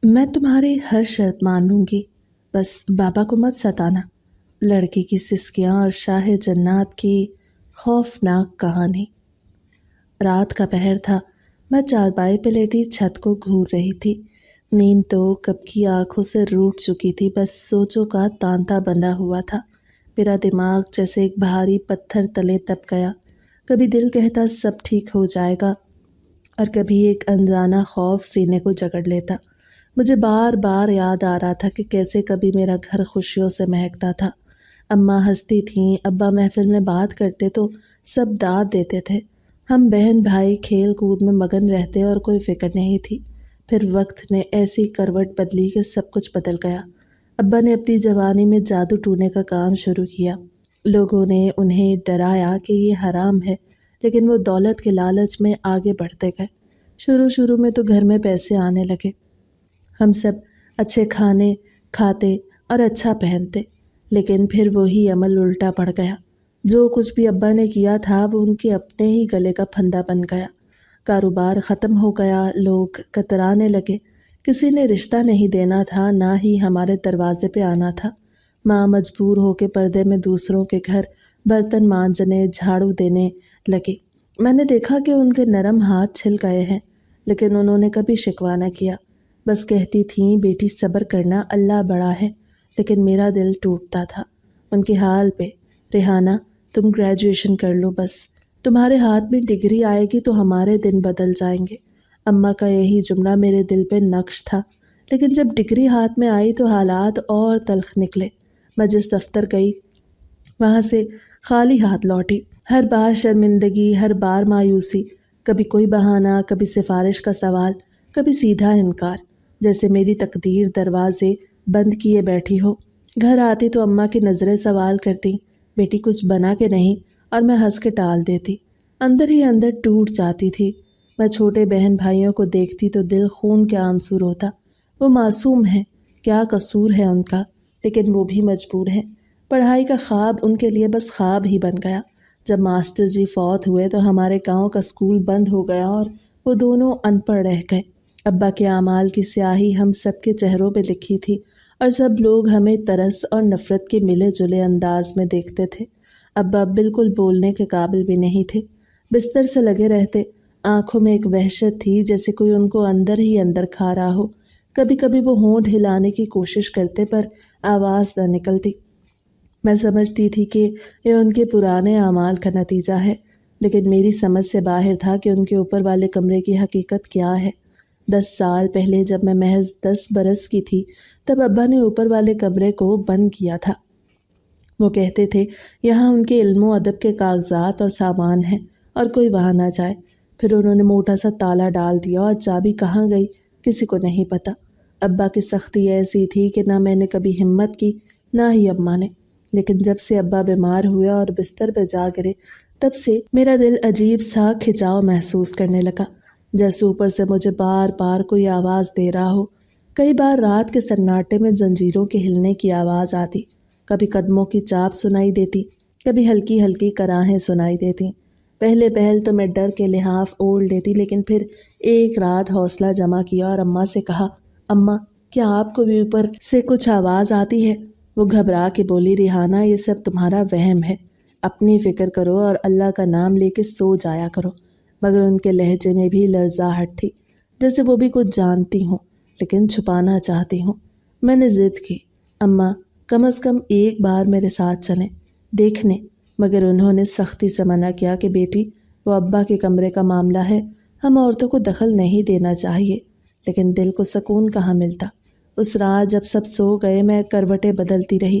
میں تمہاری ہر شرط مان لوں گی، بس بابا کو مت ستانا۔ لڑکی کی سسکیاں اور شاہ جنات کی خوفناک کہانی۔ رات کا پہر تھا، میں چارپائی پہ لیٹی چھت کو گھور رہی تھی۔ نیند تو کب کی آنکھوں سے روٹ چکی تھی، بس سوچوں کا تانتا بندھا ہوا تھا۔ میرا دماغ جیسے ایک بھاری پتھر تلے دب گیا۔ کبھی دل کہتا سب ٹھیک ہو جائے گا، اور کبھی ایک انجانہ خوف سینے کو جکڑ لیتا۔ مجھے بار بار یاد آ رہا تھا کہ کیسے کبھی میرا گھر خوشیوں سے مہکتا تھا۔ اماں ہنستی تھیں، ابا محفل میں بات کرتے تو سب داد دیتے تھے، ہم بہن بھائی کھیل کود میں مگن رہتے اور کوئی فکر نہیں تھی۔ پھر وقت نے ایسی کروٹ بدلی کہ سب کچھ بدل گیا۔ ابا نے اپنی جوانی میں جادو ٹونے کا کام شروع کیا۔ لوگوں نے انہیں ڈرایا کہ یہ حرام ہے، لیکن وہ دولت کے لالچ میں آگے بڑھتے گئے۔ شروع میں تو گھر میں پیسے آنے لگے، ہم سب اچھے کھانے کھاتے اور اچھا پہنتے، لیکن پھر وہی عمل الٹا پڑ گیا۔ جو کچھ بھی ابا نے کیا تھا وہ ان کے اپنے ہی گلے کا پھندا بن گیا۔ کاروبار ختم ہو گیا، لوگ کترانے لگے، کسی نے رشتہ نہیں دینا تھا، نہ ہی ہمارے دروازے پہ آنا تھا۔ ماں مجبور ہو کے پردے میں دوسروں کے گھر برتن مانجنے، جھاڑو دینے لگی۔ میں نے دیکھا کہ ان کے نرم ہاتھ چھل گئے ہیں، لیکن انہوں نے کبھی شکوہ نہ کیا، بس کہتی تھیں بیٹی صبر کرنا، اللہ بڑا ہے۔ لیکن میرا دل ٹوٹتا تھا ان کے حال پہ۔ ریحانہ، تم گریجویشن کر لو، بس تمہارے ہاتھ میں ڈگری آئے گی تو ہمارے دن بدل جائیں گے۔ اماں کا یہی جملہ میرے دل پہ نقش تھا، لیکن جب ڈگری ہاتھ میں آئی تو حالات اور تلخ نکلے۔ میں جس دفتر گئی وہاں سے خالی ہاتھ لوٹی۔ ہر بار شرمندگی، ہر بار مایوسی، کبھی کوئی بہانہ، کبھی سفارش کا سوال، کبھی سیدھا انکار، جیسے میری تقدیر دروازے بند کیے بیٹھی ہو۔ گھر آتی تو اماں کی نظریں سوال کرتی، بیٹی کچھ بنا کہ نہیں، اور میں ہنس کے ٹال دیتی۔ اندر ہی اندر ٹوٹ جاتی تھی۔ میں چھوٹے بہن بھائیوں کو دیکھتی تو دل خون کے آنسو ہوتا۔ وہ معصوم ہیں، کیا قصور ہے ان کا، لیکن وہ بھی مجبور ہیں۔ پڑھائی کا خواب ان کے لیے بس خواب ہی بن گیا۔ جب ماسٹر جی فوت ہوئے تو ہمارے گاؤں کا اسکول بند ہو گیا اور وہ دونوں ان پڑھ رہ گئے۔ ابا کے اعمال کی سیاہی ہم سب کے چہروں پہ لکھی تھی، اور سب لوگ ہمیں ترس اور نفرت کے ملے جلے انداز میں دیکھتے تھے۔ ابا بالکل بولنے کے قابل بھی نہیں تھے، بستر سے لگے رہتے، آنکھوں میں ایک وحشت تھی جیسے کوئی ان کو اندر ہی اندر کھا رہا ہو۔ کبھی کبھی وہ ہونٹ ہلانے کی کوشش کرتے پر آواز نہ نکلتی۔ میں سمجھتی تھی کہ یہ ان کے پرانے اعمال کا نتیجہ ہے، لیکن میری سمجھ سے باہر تھا کہ ان کے اوپر والے کمرے کی حقیقت کیا ہے۔ 10 سال پہلے جب میں محض 10 برس کی تھی، تب ابا نے اوپر والے کمرے کو بند کیا تھا۔ وہ کہتے تھے یہاں ان کے علم و ادب کے کاغذات اور سامان ہیں، اور کوئی وہاں نہ جائے۔ پھر انہوں نے موٹا سا تالا ڈال دیا، اور چابی کہاں گئی کسی کو نہیں پتا۔ ابا کی سختی ایسی تھی کہ نہ میں نے کبھی ہمت کی، نہ ہی اماں نے۔ لیکن جب سے ابا بیمار ہوئے اور بستر پہ جا گرے، تب سے میرا دل عجیب سا کھچاؤ محسوس کرنے لگا، جیسے اوپر سے مجھے بار بار کوئی آواز دے رہا ہو۔ کئی بار رات کے سناٹے میں زنجیروں کے ہلنے کی آواز آتی، کبھی قدموں کی چاپ سنائی دیتی، کبھی ہلکی ہلکی کراہیں سنائی دیتی۔ پہل تو میں ڈر کے لحاف اوڑھ لیتی، لیکن پھر ایک رات حوصلہ جمع کیا اور اماں سے کہا، اماں کیا آپ کو بھی اوپر سے کچھ آواز آتی ہے؟ وہ گھبرا کے بولی، ریحانہ یہ سب تمہارا وہم ہے، اپنی فکر کرو اور اللہ کا نام لے کے سو جایا کرو۔ مگر ان کے لہجے میں بھی لرزاہٹ تھی، جیسے وہ بھی کچھ جانتی ہوں لیکن چھپانا چاہتی ہوں۔ میں نے ضد کی، اماں کم از کم ایک بار میرے ساتھ چلیں دیکھنے، مگر انہوں نے سختی سے منع کیا کہ بیٹی وہ ابا کے کمرے کا معاملہ ہے، ہم عورتوں کو دخل نہیں دینا چاہیے۔ لیکن دل کو سکون کہاں ملتا۔ اس رات جب سب سو گئے میں کروٹیں بدلتی رہی،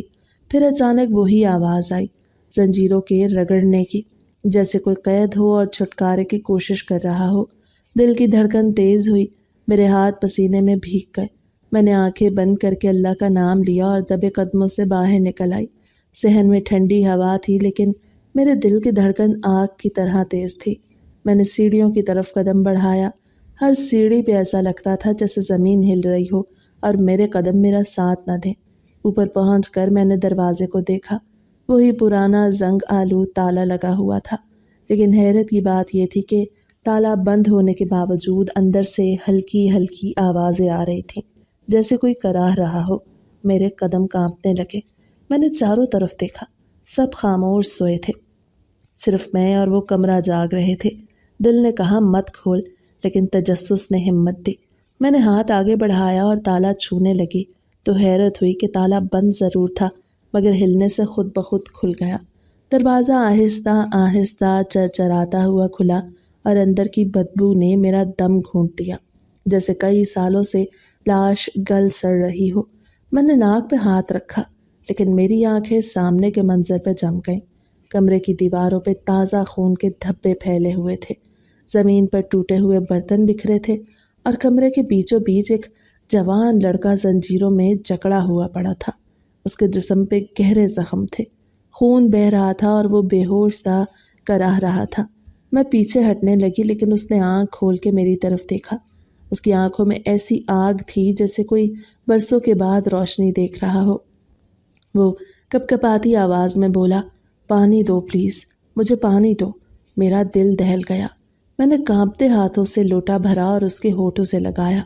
پھر اچانک وہی آواز آئی، زنجیروں کے رگڑنے کی، جیسے کوئی قید ہو اور چھٹکارے کی کوشش کر رہا ہو۔ دل کی دھڑکن تیز ہوئی، میرے ہاتھ پسینے میں بھیگ گئے۔ میں نے آنکھیں بند کر کے اللہ کا نام لیا اور دبے قدموں سے باہر نکل آئی۔ صحن میں ٹھنڈی ہوا تھی، لیکن میرے دل کی دھڑکن آگ کی طرح تیز تھی۔ میں نے سیڑھیوں کی طرف قدم بڑھایا۔ ہر سیڑھی پہ ایسا لگتا تھا جیسے زمین ہل رہی ہو اور میرے قدم میرا ساتھ نہ دیں۔ اوپر پہنچ کر میں نے دروازے کو دیکھا، وہی پرانا زنگ آلود تالا لگا ہوا تھا، لیکن حیرت کی بات یہ تھی کہ تالا بند ہونے کے باوجود اندر سے ہلکی ہلکی آوازیں آ رہی تھیں، جیسے کوئی کراہ رہا ہو۔ میرے قدم کانپنے لگے۔ میں نے چاروں طرف دیکھا، سب خاموش سوئے تھے، صرف میں اور وہ کمرہ جاگ رہے تھے۔ دل نے کہا مت کھول، لیکن تجسس نے ہمت دی۔ میں نے ہاتھ آگے بڑھایا اور تالا چھونے لگی تو حیرت ہوئی کہ تالا بند ضرور تھا مگر ہلنے سے خود بخود کھل گیا۔ دروازہ آہستہ آہستہ چرچراتا ہوا کھلا اور اندر کی بدبو نے میرا دم گھونٹ دیا، جیسے کئی سالوں سے لاش گل سڑ رہی ہو۔ میں نے ناک پہ ہاتھ رکھا لیکن میری آنکھیں سامنے کے منظر پہ جم گئیں۔ کمرے کی دیواروں پہ تازہ خون کے دھبے پھیلے ہوئے تھے، زمین پر ٹوٹے ہوئے برتن بکھرے تھے اور کمرے کے بیچوں بیچ ایک جوان لڑکا زنجیروں میں جکڑا ہوا پڑا تھا۔ اس کے جسم پہ گہرے زخم تھے، خون بہہ رہا تھا اور وہ بے ہوش سا کراہ رہا تھا۔ میں پیچھے ہٹنے لگی لیکن اس نے آنکھ کھول کے میری طرف دیکھا۔ اس کی آنکھوں میں ایسی آگ تھی جیسے کوئی برسوں کے بعد روشنی دیکھ رہا ہو۔ وہ کپ کپاتی آواز میں بولا، پانی دو پلیز، مجھے پانی دو۔ میرا دل دہل گیا۔ میں نے کانپتے ہاتھوں سے لوٹا بھرا اور اس کے ہونٹوں سے لگایا۔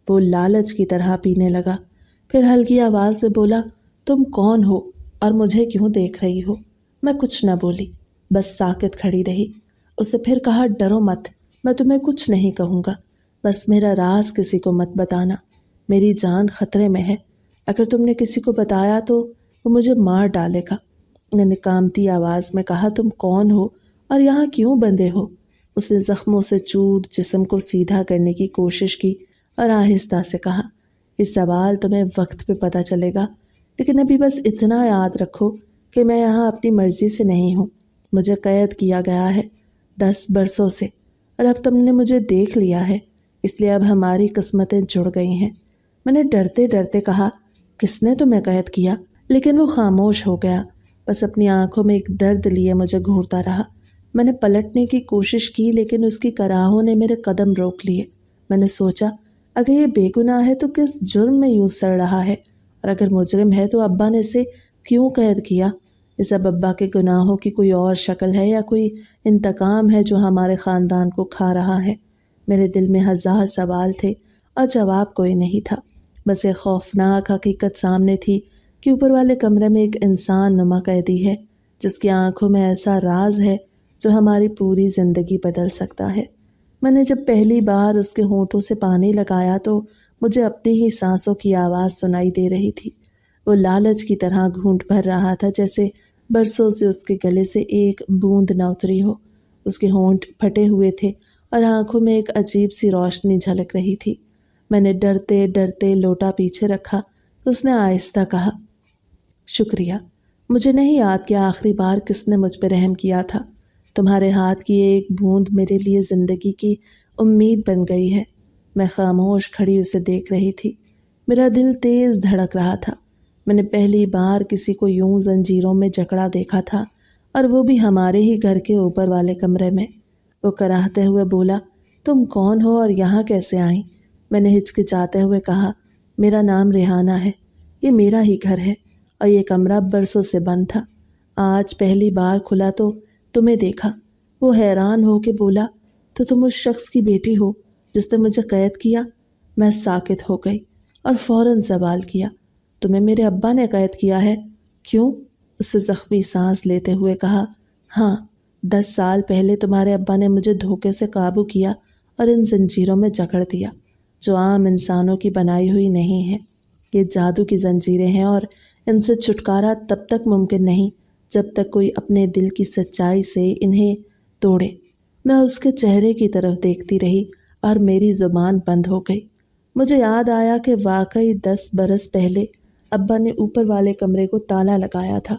وہ لالچ کی طرح پینے لگا، پھر ہلکی آواز میں بولا، تم کون ہو اور مجھے کیوں دیکھ رہی ہو؟ میں کچھ نہ بولی، بس ساکت کھڑی رہی۔ اس نے پھر کہا، ڈرو مت، میں تمہیں کچھ نہیں کہوں گا، بس میرا راز کسی کو مت بتانا، میری جان خطرے میں ہے، اگر تم نے کسی کو بتایا تو وہ مجھے مار ڈالے گا۔ میں نے کانپتی آواز میں کہا، تم کون ہو اور یہاں کیوں بندھے ہو؟ اس نے زخموں سے چور جسم کو سیدھا کرنے کی کوشش کی اور آہستہ سے کہا، یہ سوال تمہیں وقت پہ پتہ چلے گا، لیکن ابھی بس اتنا یاد رکھو کہ میں یہاں اپنی مرضی سے نہیں ہوں۔ مجھے قید کیا گیا ہے 10 برسوں سے، اور اب تم نے مجھے دیکھ لیا ہے، اس لیے اب ہماری قسمتیں جڑ گئی ہیں۔ میں نے ڈرتے ڈرتے کہا، کس نے تمہیں قید کیا؟ لیکن وہ خاموش ہو گیا، بس اپنی آنکھوں میں ایک درد لیے مجھے گھورتا رہا۔ میں نے پلٹنے کی کوشش کی لیکن اس کی کراہوں نے میرے قدم روک لیے۔ میں نے سوچا، اگر یہ بے گناہ ہے تو کس جرم میں یوں سڑ رہا ہے، اور اگر مجرم ہے تو ابا نے اسے کیوں قید کیا؟ یہ سب ابا کے گناہوں کی کوئی اور شکل ہے یا کوئی انتقام ہے جو ہمارے خاندان کو کھا رہا ہے؟ میرے دل میں ہزار سوال تھے اور جواب کوئی نہیں تھا، بس ایک خوفناک حقیقت سامنے تھی کہ اوپر والے کمرے میں ایک انسان نما قیدی ہے جس کی آنکھوں میں ایسا راز ہے جو ہماری پوری زندگی بدل سکتا ہے۔ میں نے جب پہلی بار اس کے ہونٹوں سے پانی لگایا تو مجھے اپنی ہی سانسوں کی آواز سنائی دے رہی تھی۔ وہ لالچ کی طرح گھونٹ بھر رہا تھا جیسے برسوں سے اس کے گلے سے ایک بوند نہ اتری ہو۔ اس کے ہونٹ پھٹے ہوئے تھے اور آنکھوں میں ایک عجیب سی روشنی جھلک رہی تھی۔ میں نے ڈرتے ڈرتے لوٹا پیچھے رکھا تو اس نے آہستہ کہا، شکریہ، مجھے نہیں یاد کہ آخری بار کس نے مجھ پہ رحم کیا تھا۔ تمہارے ہاتھ کی ایک بوند میرے لیے زندگی کی امید بن گئی ہے۔ میں خاموش کھڑی اسے دیکھ رہی تھی، میرا دل تیز دھڑک رہا تھا۔ میں نے پہلی بار کسی کو یوں زنجیروں میں جکڑا دیکھا تھا، اور وہ بھی ہمارے ہی گھر کے اوپر والے کمرے میں۔ وہ کراہتے ہوئے بولا، تم کون ہو اور یہاں کیسے آئیں؟ میں نے ہچکچاتے ہوئے کہا، میرا نام ریحانہ ہے، یہ میرا ہی گھر ہے اور یہ کمرہ برسوں سے بند تھا، آج پہلی بار کھلا تو تمہیں دیکھا۔ وہ حیران ہو کے بولا، تو تم اس شخص کی بیٹی ہو جس نے مجھے قید کیا؟ میں ساکت ہو گئی اور فوراً سوال کیا، تمہیں میرے ابا نے قید کیا ہے؟ کیوں؟ اس سے زخمی سانس لیتے ہوئے کہا، ہاں، 10 سال پہلے تمہارے ابا نے مجھے دھوکے سے قابو کیا اور ان زنجیروں میں جکڑ دیا جو عام انسانوں کی بنائی ہوئی نہیں ہیں۔ یہ جادو کی زنجیریں ہیں اور ان سے چھٹکارا تب تک ممکن نہیں جب تک کوئی اپنے دل کی سچائی سے انہیں توڑے۔ میں اس کے چہرے کی طرف دیکھتی رہی اور میری زبان بند ہو گئی۔ مجھے یاد آیا کہ واقعی 10 برس پہلے ابا نے اوپر والے کمرے کو تالا لگایا تھا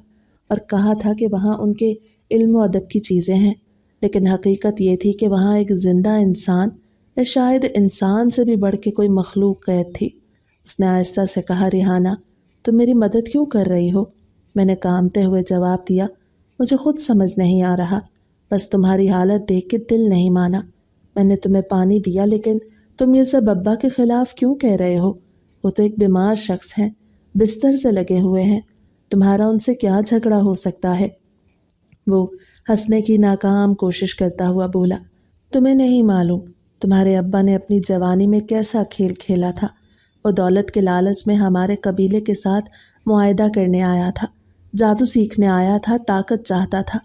اور کہا تھا کہ وہاں ان کے علم و ادب کی چیزیں ہیں، لیکن حقیقت یہ تھی کہ وہاں ایک زندہ انسان یا شاید انسان سے بھی بڑھ کے کوئی مخلوق قید تھی۔ اس نے آہستہ سے کہا، ریحانہ، تم میری مدد کیوں کر رہی ہو؟ میں نے کانپتے ہوئے جواب دیا، مجھے خود سمجھ نہیں آ رہا، بس تمہاری حالت دیکھ کے دل نہیں مانا۔ میں نے تمہیں پانی دیا لیکن تم یہ سب ابا کے خلاف کیوں کہہ رہے ہو؟ وہ تو ایک بیمار شخص ہیں، بستر سے لگے ہوئے ہیں، تمہارا ان سے کیا جھگڑا ہو سکتا ہے؟ وہ ہنسنے کی ناکام کوشش کرتا ہوا بولا، تمہیں نہیں معلوم تمہارے ابا نے اپنی جوانی میں کیسا کھیل کھیلا تھا۔ وہ دولت کے لالچ میں ہمارے قبیلے کے ساتھ معاہدہ کرنے آیا تھا، جادو سیکھنے آیا تھا، طاقت چاہتا تھا۔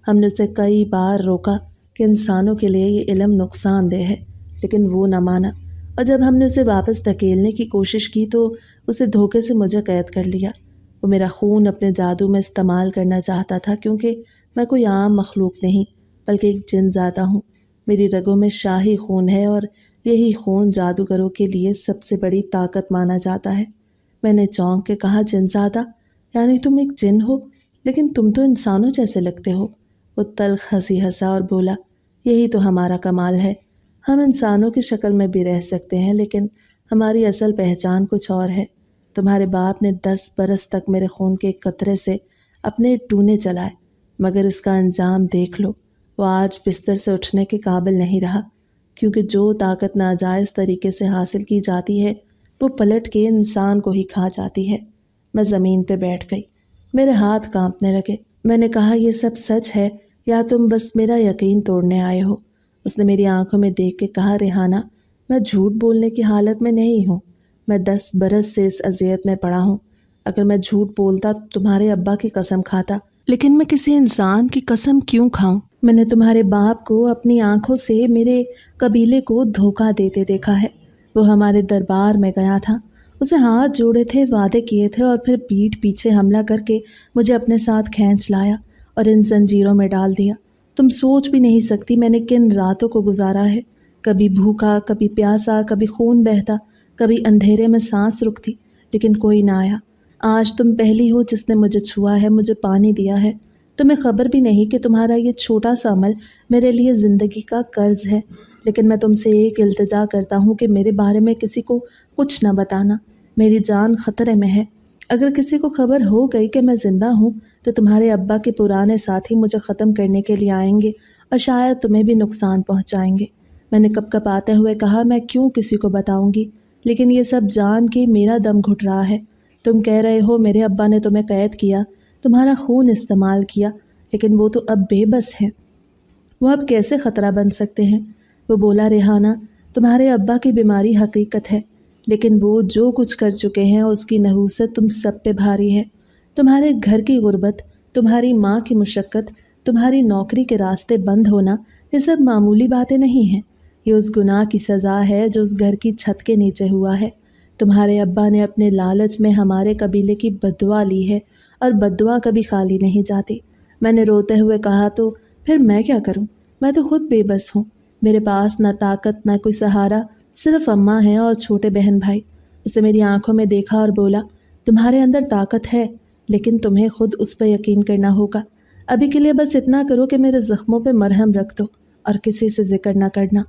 ہم نے اسے کئی بار روکا کہ انسانوں کے لیے یہ علم نقصان دہ ہے، لیکن وہ نہ مانا، اور جب ہم نے اسے واپس دھکیلنے کی کوشش کی تو اسے دھوکے سے مجھے قید کر لیا۔ وہ میرا خون اپنے جادو میں استعمال کرنا چاہتا تھا، کیونکہ میں کوئی عام مخلوق نہیں بلکہ ایک جن زادہ ہوں۔ میری رگوں میں شاہی خون ہے اور یہی خون جادوگروں کے لیے سب سے بڑی طاقت مانا جاتا ہے۔ میں نے چونک کے کہا، جن زادہ؟ یعنی تم ایک جن ہو؟ لیکن تم تو انسانوں جیسے لگتے ہو۔ وہ تلخ ہنسی ہنسا اور بولا، یہی تو ہمارا کمال ہے، ہم انسانوں کی شکل میں بھی رہ سکتے ہیں، لیکن ہماری اصل پہچان کچھ اور ہے۔ تمہارے باپ نے 10 برس تک میرے خون کے ایک قطرے سے اپنے ٹونے چلائے، مگر اس کا انجام دیکھ لو۔ وہ آج بستر سے اٹھنے کے قابل نہیں رہا، کیونکہ جو طاقت ناجائز طریقے سے حاصل کی جاتی ہے وہ پلٹ کے انسان کو ہی کھا جاتی ہے۔ میں زمین پہ بیٹھ گئی، میرے ہاتھ کانپنے لگے۔ میں نے کہا، یہ سب سچ ہے یا تم بس میرا یقین توڑنے آئے ہو؟ اس نے میری آنکھوں میں دیکھ کے کہا، ریحانہ، میں جھوٹ بولنے کی حالت میں نہیں ہوں۔ میں 10 برس سے اس اذیت میں پڑا ہوں۔ اگر میں جھوٹ بولتا تو تمہارے ابا کی قسم کھاتا، لیکن میں کسی انسان کی قسم کیوں کھاؤں؟ میں نے تمہارے باپ کو اپنی آنکھوں سے میرے قبیلے کو دھوکہ دیتے دیکھا ہے۔ وہ ہمارے دربار میں گیا تھا، اسے ہاتھ جوڑے تھے، وعدے کیے تھے، اور پھر پیٹھ پیچھے حملہ کر کے مجھے اپنے ساتھ کھینچ لایا اور ان زنجیروں میں ڈال دیا۔ تم سوچ بھی نہیں سکتی میں نے کن راتوں کو گزارا ہے، کبھی بھوکا، کبھی پیاسا، کبھی خون بہتا، کبھی اندھیرے میں سانس رکتی، لیکن کوئی نہ آیا۔ آج تم پہلی ہو جس نے مجھے چھوا ہے، مجھے پانی دیا ہے۔ تمہیں خبر بھی نہیں کہ تمہارا یہ چھوٹا سا عمل میرے لیے زندگی کا قرض ہے، لیکن میں تم سے ایک التجا کرتا ہوں کہ میرے بارے میں کسی کو کچھ نہ بتانا۔ میری جان خطرے میں ہے۔ اگر کسی کو خبر ہو گئی کہ میں زندہ ہوں تو تمہارے ابا کے پرانے ساتھی مجھے ختم کرنے کے لیے آئیں گے اور شاید تمہیں بھی نقصان پہنچائیں گے۔ میں نے کپ کپ آتے ہوئے کہا، میں کیوں کسی کو بتاؤں گی؟ لیکن یہ سب جان کے میرا دم گھٹ رہا ہے۔ تم کہہ رہے ہو میرے ابا نے تمہیں قید کیا، تمہارا خون استعمال کیا، لیکن وہ تو اب بے بس ہے، وہ اب کیسے خطرہ بن سکتے ہیں؟ وہ بولا، ریحانہ، تمہارے ابا کی بیماری حقیقت ہے، لیکن وہ جو کچھ کر چکے ہیں اس کی نحوست تم سب پہ بھاری ہے۔ تمہارے گھر کی غربت، تمہاری ماں کی مشقت، تمہاری نوکری کے راستے بند ہونا، یہ سب معمولی باتیں نہیں ہیں۔ یہ اس گناہ کی سزا ہے جو اس گھر کی چھت کے نیچے ہوا ہے۔ تمہارے ابا نے اپنے لالچ میں ہمارے قبیلے کی بددعا لی ہے، اور بددعا کبھی خالی نہیں جاتی۔ میں نے روتے ہوئے کہا، تو پھر میں کیا کروں؟ میں تو خود بے بس ہوں، میرے پاس نہ طاقت نہ کوئی سہارا، صرف اماں ہیں اور چھوٹے بہن بھائی۔ اس نے میری آنکھوں میں دیکھا اور بولا، تمہارے اندر طاقت ہے، لیکن تمہیں خود اس پہ یقین کرنا ہوگا۔ ابھی کے لیے بس اتنا کرو کہ میرے زخموں پہ مرہم رکھ دو اور کسی سے ذکر نہ کرنا۔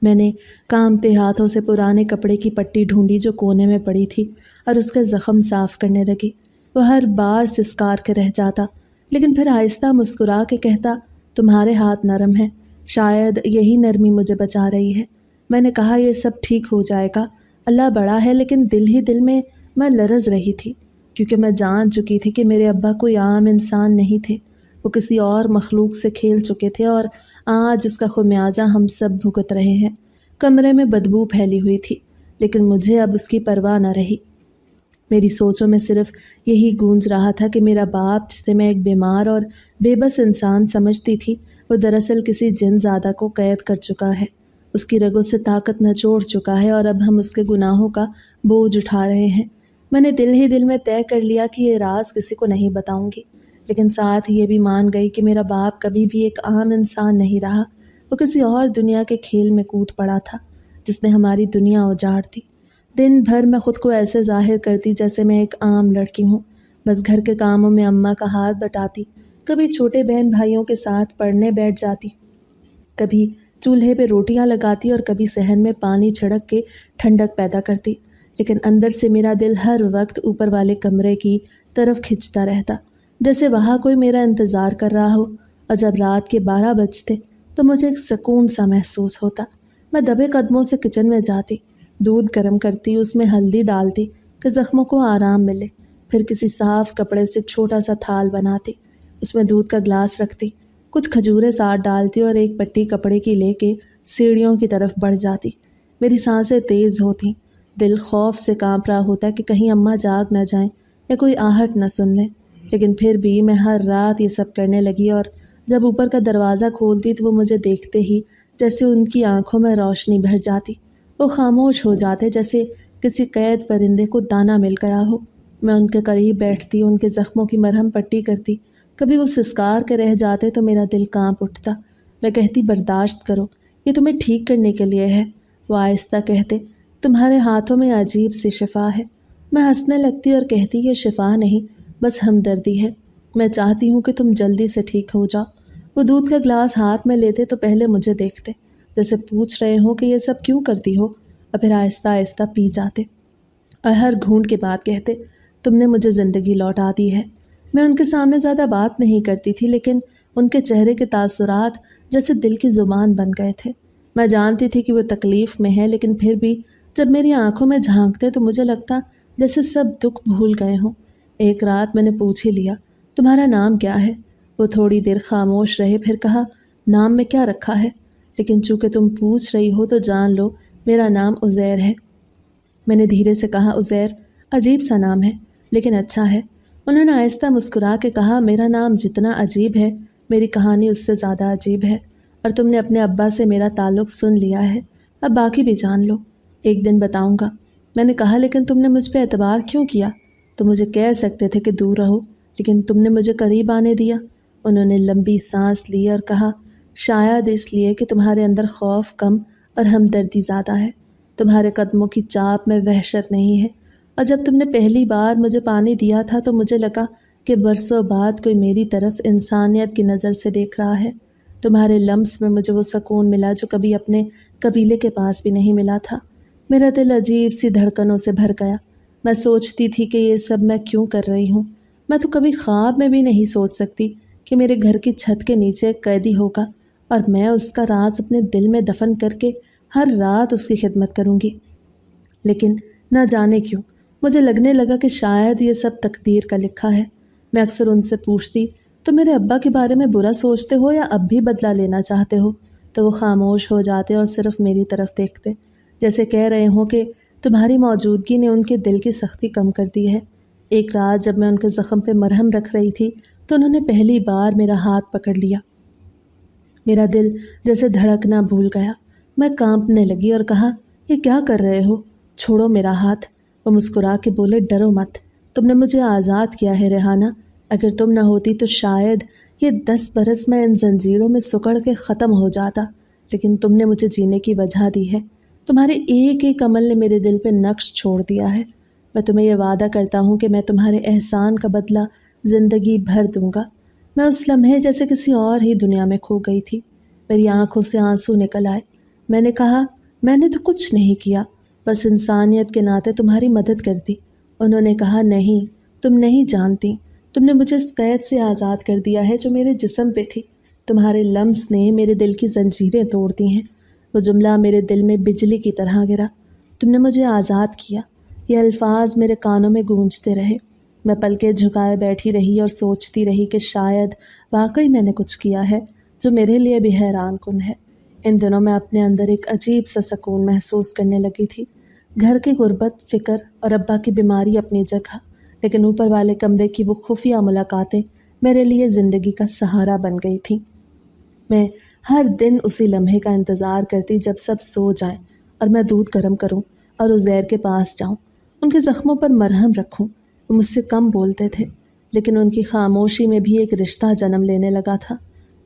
میں نے کانپتے ہاتھوں سے پرانے کپڑے کی پٹی ڈھونڈی جو کونے میں پڑی تھی اور اس کا زخم صاف کرنے لگی۔ وہ ہر بار سسکار کے رہ جاتا، لیکن پھر آہستہ مسکرا کے کہتا، تمہارے ہاتھ نرم ہیں، شاید یہی نرمی مجھے بچا رہی ہے۔ میں نے کہا، یہ سب ٹھیک ہو جائے گا، اللہ بڑا ہے، لیکن دل ہی دل میں لرز رہی تھی، کیونکہ میں جان چکی تھی کہ میرے ابا کوئی عام انسان نہیں تھے، وہ کسی اور مخلوق سے کھیل چکے تھے، اور آج اس کا خمیازہ ہم سب بھگت رہے ہیں۔ کمرے میں بدبو پھیلی ہوئی تھی، لیکن مجھے اب اس کی پرواہ نہ رہی۔ میری سوچوں میں صرف یہی گونج رہا تھا کہ میرا باپ، جسے میں ایک بیمار اور بے بس انسان سمجھتی تھی، وہ دراصل کسی جن زادہ کو قید کر چکا ہے، اس کی رگوں سے طاقت نچوڑ چکا ہے، اور اب ہم اس کے گناہوں کا بوجھ اٹھا رہے ہیں۔ میں نے دل ہی دل میں طے کر لیا کہ یہ راز کسی کو نہیں بتاؤں گی، لیکن ساتھ یہ بھی مان گئی کہ میرا باپ کبھی بھی ایک عام انسان نہیں رہا، وہ کسی اور دنیا کے کھیل میں کود پڑا تھا جس نے ہماری دنیا اجاڑ دی۔ دن بھر میں خود کو ایسے ظاہر کرتی جیسے میں ایک عام لڑکی ہوں، بس گھر کے کاموں میں اماں کا ہاتھ بٹاتی، کبھی چھوٹے بہن بھائیوں کے ساتھ پڑھنے بیٹھ جاتی، کبھی چولہے پہ روٹیاں لگاتی اور کبھی صحن میں پانی چھڑک کے ٹھنڈک پیدا کرتی، لیکن اندر سے میرا دل ہر وقت اوپر والے کمرے کی طرف کھنچتا رہتا، جیسے وہاں کوئی میرا انتظار کر رہا ہو، اور جب رات کے 12 بجتے تو مجھے ایک سکون سا محسوس ہوتا۔ میں دبے قدموں سے کچن میں جاتی، دودھ گرم کرتی، اس میں ہلدی ڈالتی کہ زخموں کو آرام ملے، پھر کسی صاف کپڑے سے چھوٹا سا تھال بناتی، اس میں دودھ کا گلاس رکھتی، کچھ کھجوریں ساتھ ڈالتی اور ایک پٹی کپڑے کی لے کے سیڑھیوں کی طرف بڑھ جاتی۔ میری سانسیں تیز ہوتیں، دل خوف سے کانپ رہا ہوتا کہ کہیں اماں جاگ نہ جائیں یا کوئی آہٹ نہ سن لیں، لیکن پھر بھی میں ہر رات یہ سب کرنے لگی، اور جب اوپر کا دروازہ کھولتی تو وہ مجھے دیکھتے ہی جیسے ان کی آنکھوں میں روشنی بھر جاتی، وہ خاموش ہو جاتے جیسے کسی قید پرندے کو دانہ مل گیا ہو۔ میں ان کے قریب بیٹھتی، ان کے زخموں کی مرہم پٹی کرتی، کبھی وہ سسکار کے رہ جاتے تو میرا دل کانپ اٹھتا۔ میں کہتی برداشت کرو، یہ تمہیں ٹھیک کرنے کے لیے ہے۔ وہ آہستہ کہتے تمہارے ہاتھوں میں عجیب سی شفا ہے۔ میں ہنسنے لگتی اور کہتی یہ شفا نہیں، بس ہمدردی ہے، میں چاہتی ہوں کہ تم جلدی سے ٹھیک ہو جاؤ۔ وہ دودھ کا گلاس ہاتھ میں لیتے تو پہلے مجھے دیکھتے جیسے پوچھ رہے ہوں کہ یہ سب کیوں کرتی ہو، اور پھر آہستہ آہستہ پی جاتے اور ہر گھونٹ کے بعد کہتے تم نے مجھے زندگی لوٹا دی ہے۔ میں ان کے سامنے زیادہ بات نہیں کرتی تھی، لیکن ان کے چہرے کے تاثرات جیسے دل کی زبان بن گئے تھے۔ میں جانتی تھی کہ وہ تکلیف میں ہے، لیکن پھر بھی جب میری آنکھوں میں جھانکتے تو مجھے لگتا جیسے سب دکھ بھول گئے ہوں۔ ایک رات میں نے پوچھ ہی لیا تمہارا نام کیا ہے؟ وہ تھوڑی دیر خاموش رہے، پھر کہا نام میں کیا رکھا ہے، لیکن چونکہ تم پوچھ رہی ہو تو جان لو میرا نام عزیر ہے۔ میں نے دھیرے سے کہا عزیر عجیب سا نام ہے لیکن اچھا ہے۔ انہوں نے آہستہ مسکرا کے کہا میرا نام جتنا عجیب ہے میری کہانی اس سے زیادہ عجیب ہے، اور تم نے اپنے ابا سے میرا تعلق سن لیا ہے، اب باقی بھی جان لو، ایک دن بتاؤں گا۔ میں نے کہا لیکن تم نے مجھ پہ اعتبار کیوں کیا؟ تم مجھے کہہ سکتے تھے کہ دور رہو، لیکن تم نے مجھے قریب آنے دیا۔ انہوں نے لمبی سانس لی اور کہا شاید اس لیے کہ تمہارے اندر خوف کم اور ہمدردی زیادہ ہے، تمہارے قدموں کی چاپ میں وحشت نہیں ہے، اور جب تم نے پہلی بار مجھے پانی دیا تھا تو مجھے لگا کہ برسوں بعد کوئی میری طرف انسانیت کی نظر سے دیکھ رہا ہے۔ تمہارے لمس میں مجھے وہ سکون ملا جو کبھی اپنے قبیلے کے پاس بھی نہیں ملا تھا۔ میرا دل عجیب سی دھڑکنوں سے بھر گیا۔ میں سوچتی تھی کہ یہ سب میں کیوں کر رہی ہوں؟ میں تو کبھی خواب میں بھی نہیں سوچ سکتی کہ میرے گھر کی چھت کے نیچے ایک قیدی ہوگا اور میں اس کا راز اپنے دل میں دفن کر کے ہر رات اس کی خدمت کروں گی۔ لیکن نہ جانے کیوں مجھے لگنے لگا کہ شاید یہ سب تقدیر کا لکھا ہے۔ میں اکثر ان سے پوچھتی تو میرے ابا کے بارے میں برا سوچتے ہو یا اب بھی بدلہ لینا چاہتے ہو؟ تو وہ خاموش ہو جاتے اور صرف میری طرف دیکھتے، جیسے کہہ رہے ہوں کہ تمہاری موجودگی نے ان کے دل کی سختی کم کر دی ہے۔ ایک رات جب میں ان کے زخم پہ مرہم رکھ رہی تھی تو انہوں نے پہلی بار میرا ہاتھ پکڑ لیا۔ میرا دل جیسے دھڑکنا بھول گیا، میں کانپنے لگی اور کہا یہ کیا کر رہے ہو؟ چھوڑو میرا ہاتھ۔ وہ مسکرا کے بولے ڈرو مت، تم نے مجھے آزاد کیا ہے ریحانہ، اگر تم نہ ہوتی تو شاید یہ 10 برس میں ان زنجیروں میں سکڑ کے ختم ہو جاتا، لیکن تم نے مجھے جینے کی وجہ دی ہے، تمہارے ایک ایک عمل نے میرے دل پہ نقش چھوڑ دیا ہے۔ میں تمہیں یہ وعدہ کرتا ہوں کہ میں تمہارے احسان کا بدلہ زندگی بھر دوں گا۔ میں اس لمحے جیسے کسی اور ہی دنیا میں کھو گئی تھی، میری آنکھوں سے آنسو نکل آئے۔ میں نے کہا میں نے تو کچھ نہیں کیا، بس انسانیت کے ناطے تمہاری مدد کر دی۔ انہوں نے کہا نہیں، تم نہیں جانتی، تم نے مجھے اس قید سے آزاد کر دیا ہے جو میرے جسم پہ تھی، تمہارے لمس نے میرے دل کی زنجیریں توڑ دی ہیں۔ وہ جملہ میرے دل میں بجلی کی طرح گرا، تم نے مجھے آزاد کیا، یہ الفاظ میرے کانوں میں گونجتے رہے۔ میں پلکیں جھکائے بیٹھی رہی اور سوچتی رہی کہ شاید واقعی میں نے کچھ کیا ہے جو میرے لیے بھی حیران کن ہے۔ ان دنوں میں اپنے اندر ایک عجیب سا سکون محسوس کرنے لگی تھی۔ گھر کی غربت، فکر اور ابا کی بیماری اپنی جگہ، لیکن اوپر والے کمرے کی وہ خفیہ ملاقاتیں میرے لیے زندگی کا سہارا بن گئی تھیں۔ میں ہر دن اسی لمحے کا انتظار کرتی جب سب سو جائیں اور میں دودھ گرم کروں اور عزیر کے پاس جاؤں، ان کے زخموں پر مرہم رکھوں۔ وہ مجھ سے کم بولتے تھے، لیکن ان کی خاموشی میں بھی ایک رشتہ جنم لینے لگا تھا۔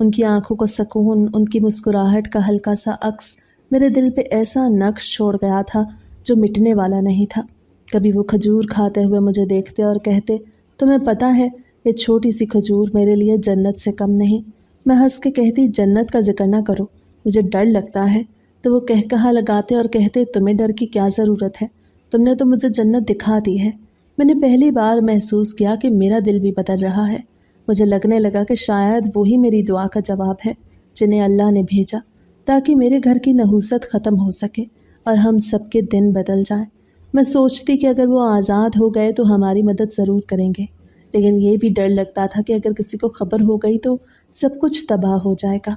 ان کی آنکھوں کا سکون، ان کی مسکراہٹ کا ہلکا سا عکس میرے دل پہ ایسا نقش چھوڑ گیا تھا جو مٹنے والا نہیں تھا۔ کبھی وہ کھجور کھاتے ہوئے مجھے دیکھتے اور کہتے تمہیں پتہ ہے یہ چھوٹی سی کھجور میرے لیے جنت سے کم نہیں۔ میں ہنس کے کہتی جنت کا ذکر نہ کرو، مجھے ڈر لگتا ہے، تو وہ کہا لگاتے اور کہتے تمہیں ڈر کی کیا ضرورت ہے، تم نے تو مجھے جنت دکھا دی ہے۔ میں نے پہلی بار محسوس کیا کہ میرا دل بھی بدل رہا ہے۔ مجھے لگنے لگا کہ شاید وہی میری دعا کا جواب ہے جنہیں اللہ نے بھیجا تاکہ میرے گھر کی نحوست ختم ہو سکے اور ہم سب کے دن بدل جائیں۔ میں سوچتی کہ اگر وہ آزاد ہو گئے تو ہماری مدد ضرور کریں گے، لیکن یہ بھی ڈر لگتا تھا کہ اگر کسی کو خبر ہو گئی تو سب کچھ تباہ ہو جائے گا۔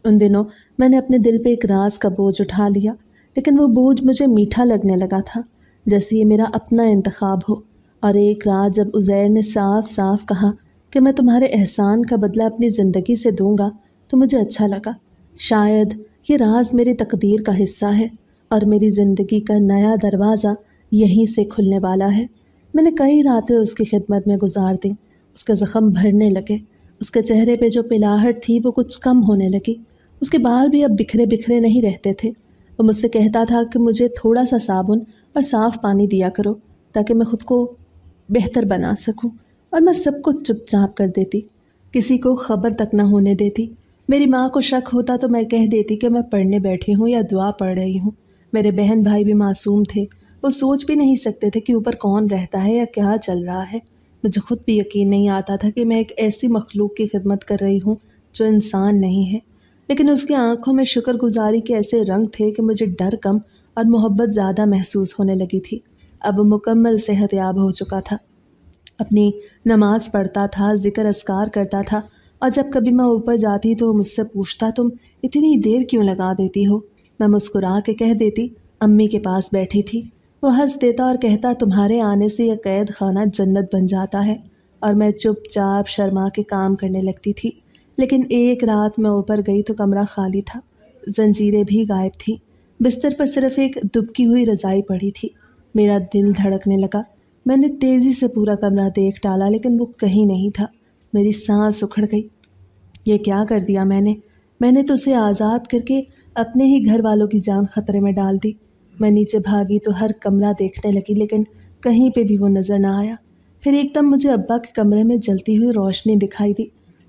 ان دنوں میں نے اپنے دل پہ ایک راز کا بوجھ اٹھا لیا، لیکن وہ بوجھ مجھے میٹھا لگنے لگا تھا، جیسے یہ میرا اپنا انتخاب ہو۔ اور ایک رات جب عزیر نے صاف صاف کہا کہ میں تمہارے احسان کا بدلہ اپنی زندگی سے دوں گا تو مجھے اچھا لگا۔ شاید یہ راز میری تقدیر کا حصہ ہے اور میری زندگی کا نیا دروازہ یہیں سے کھلنے والا ہے۔ میں نے کئی راتیں اس کی خدمت میں گزار دیں۔ اس کے زخم بھرنے لگے، اس کے چہرے پہ جو پلاہٹ تھی وہ کچھ کم ہونے لگی، اس کے بال بھی اب بکھرے بکھرے نہیں رہتے تھے۔ وہ مجھ سے کہتا تھا کہ مجھے تھوڑا سا صابن اور صاف پانی دیا کرو تاکہ میں خود کو بہتر بنا سکوں، اور میں سب کچھ چپ چاپ کر دیتی، کسی کو خبر تک نہ ہونے دیتی۔ میری ماں کو شک ہوتا تو میں کہہ دیتی کہ میں پڑھنے بیٹھی ہوں یا دعا پڑھ رہی ہوں۔ میرے بہن بھائی بھی معصوم تھے، وہ سوچ بھی نہیں سکتے تھے کہ اوپر کون رہتا ہے یا کیا چل رہا ہے۔ مجھے خود بھی یقین نہیں آتا تھا کہ میں ایک ایسی مخلوق کی خدمت کر رہی ہوں جو انسان نہیں ہے، لیکن اس کی آنکھوں میں شکر گزاری کے ایسے رنگ تھے کہ مجھے ڈر کم اور محبت زیادہ محسوس ہونے لگی تھی۔ اب وہ مکمل صحت یاب ہو چکا تھا، اپنی نماز پڑھتا تھا، ذکر اذکار کرتا تھا، اور جب کبھی میں اوپر جاتی تو وہ مجھ سے پوچھتا تم اتنی دیر کیوں لگا دیتی ہو؟ میں مسکرا کے کہہ دیتی امی کے پاس بیٹھی تھی۔ وہ ہنس دیتا اور کہتا تمہارے آنے سے یہ قید خانہ جنت بن جاتا ہے، اور میں چپ چاپ شرما کے کام کرنے لگتی تھی۔ لیکن ایک رات میں اوپر گئی تو کمرہ خالی تھا، زنجیریں بھی غائب تھیں، بستر پر صرف ایک دبکی ہوئی رضائی پڑی تھی۔ میرا دل دھڑکنے لگا۔ میں نے تیزی سے پورا کمرہ دیکھ ڈالا لیکن وہ کہیں نہیں تھا۔ میری سانس اکھڑ گئی۔ یہ کیا کر دیا میں نے تو اسے آزاد کر کے اپنے ہی گھر والوں کی جان خطرے میں ڈال دی۔ میں نیچے بھاگی تو ہر کمرہ دیکھنے لگی لیکن کہیں پہ بھی وہ نظر نہ آیا۔ پھر ایک دم مجھے ابا کے کمرے میں جلتی ہوئی روشنی دکھائی دی،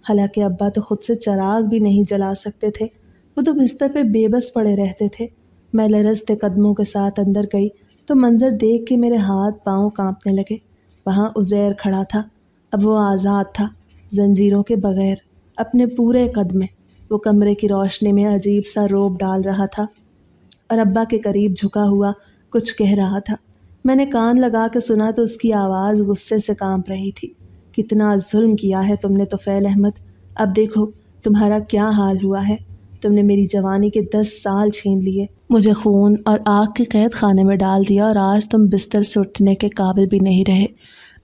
حالانکہ ابا تو خود سے چراغ بھی نہیں جلا سکتے تھے، وہ تو بستر پہ بے بس پڑے رہتے تھے۔ میں لرزتے قدموں کے ساتھ اندر گئی تو منظر دیکھ کے میرے ہاتھ پاؤں کانپنے لگے۔ وہاں عزیر کھڑا تھا، اب وہ آزاد تھا، زنجیروں کے بغیر، اپنے پورے قد میں۔ وہ کمرے کی روشنی میں عجیب سا روب ڈال رہا تھا اور ابا کے قریب جھکا ہوا کچھ کہہ رہا تھا۔ میں نے کان لگا کے سنا تو اس کی آواز غصے سے کانپ رہی تھی۔ کتنا ظلم کیا ہے تم نے طفیل احمد، اب دیکھو تمہارا کیا حال ہوا ہے۔ تم نے میری جوانی کے 10 سال چھین لیے، مجھے خون اور آگ کے قید خانے میں ڈال دیا، اور آج تم بستر سے اٹھنے کے قابل بھی نہیں رہے۔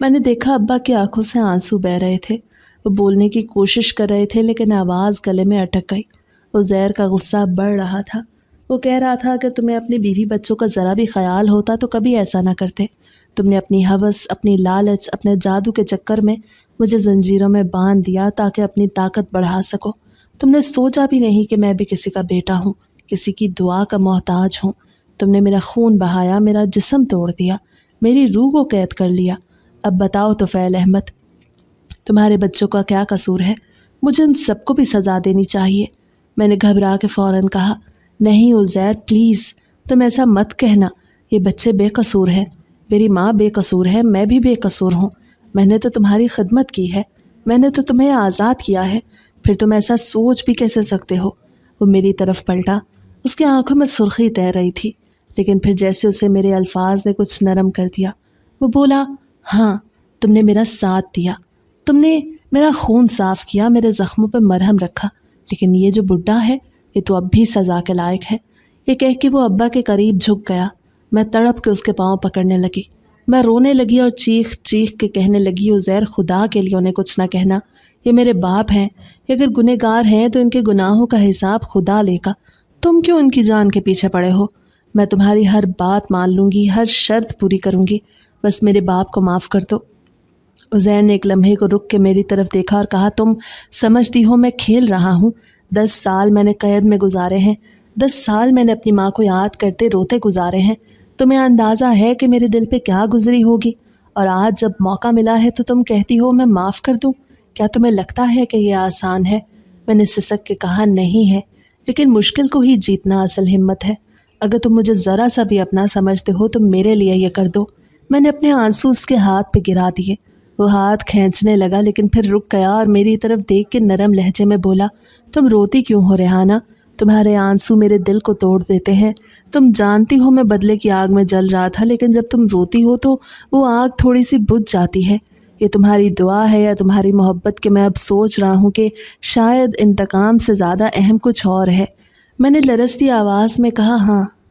میں نے دیکھا ابا کی آنکھوں سے آنسو بہہ رہے تھے، وہ بولنے کی کوشش کر رہے تھے لیکن آواز گلے میں اٹک گئی۔ عزیر کا غصہ بڑھ رہا تھا، وہ کہہ رہا تھا اگر تمہیں اپنی بیوی بچوں کا ذرا بھی خیال ہوتا تو کبھی ایسا نہ کرتے۔ تم نے اپنی ہوس، اپنی لالچ، اپنے جادو کے چکر میں مجھے زنجیروں میں باندھ دیا تاکہ اپنی طاقت بڑھا سکو۔ تم نے سوچا بھی نہیں کہ میں بھی کسی کا بیٹا ہوں، کسی کی دعا کا محتاج ہوں۔ تم نے میرا خون بہایا، میرا جسم توڑ دیا، میری روح کو قید کر لیا۔ اب بتاؤ طفیل احمد، تمہارے بچوں کا کیا قصور ہے؟ مجھے ان سب کو بھی سزا دینی چاہیے۔ میں نے گھبرا کے فوراً کہا نہیں عزیر پلیز، تم ایسا مت کہنا، یہ بچے بے قصور ہیں، میری ماں بے قصور ہے، میں بھی بے قصور ہوں۔ میں نے تو تمہاری خدمت کی ہے، میں نے تو تمہیں آزاد کیا ہے، پھر تم ایسا سوچ بھی کیسے سکتے ہو؟ وہ میری طرف پلٹا، اس کی آنکھوں میں سرخی تیر رہی تھی، لیکن پھر جیسے اسے میرے الفاظ نے کچھ نرم کر دیا، وہ بولا ہاں تم نے میرا ساتھ دیا، تم نے میرا خون صاف کیا، میرے زخموں پہ مرہم رکھا، لیکن یہ جو بڈھا ہے یہ تو اب بھی سزا کے لائق ہے۔ یہ کہہ کے وہ ابا کے قریب جھک گیا۔ میں تڑپ کے اس کے پاؤں پکڑنے لگی، میں رونے لگی اور چیخ چیخ کے کہنے لگی عزیر خدا کے لیے انہیں کچھ نہ کہنا، یہ میرے باپ ہیں، یہ اگر گنہگار ہیں تو ان کے گناہوں کا حساب خدا لے گا، تم کیوں ان کی جان کے پیچھے پڑے ہو؟ میں تمہاری ہر بات مان لوں گی، ہر شرط پوری کروں گی، بس میرے باپ کو معاف کر دو۔ عزیر نے ایک لمحے کو رک کے میری طرف دیکھا اور کہا تم سمجھتی ہو میں کھیل رہا ہوں؟ 10 سال میں نے قید میں گزارے ہیں، 10 سال میں نے اپنی ماں کو یاد کرتے روتے گزارے ہیں، تمہیں اندازہ ہے کہ میرے دل پہ کیا گزری ہوگی؟ اور آج جب موقع ملا ہے تو تم کہتی ہو میں معاف کر دوں؟ کیا تمہیں لگتا ہے کہ یہ آسان ہے؟ میں نے سسک کے کہا نہیں ہے، لیکن مشکل کو ہی جیتنا اصل ہمت ہے۔ اگر تم مجھے ذرا سا بھی اپنا سمجھتے ہو تو میرے لیے یہ کر دو۔ میں نے اپنے آنسو اس کے ہاتھ پہ گرا دیے۔ وہ ہاتھ کھینچنے لگا لیکن پھر رک گیا اور میری طرف دیکھ کے نرم لہجے میں بولا تم روتی کیوں ہو ریحانہ؟ تمہارے آنسو میرے دل کو توڑ دیتے ہیں۔ تم جانتی ہو میں بدلے کی آگ میں جل رہا تھا، لیکن جب تم روتی ہو تو وہ آگ تھوڑی سی بجھ جاتی ہے۔ یہ تمہاری دعا ہے یا تمہاری محبت کہ میں اب سوچ رہا ہوں کہ شاید انتقام سے زیادہ اہم کچھ اور ہے؟ میں نے لرزتی آواز میں کہا ہاں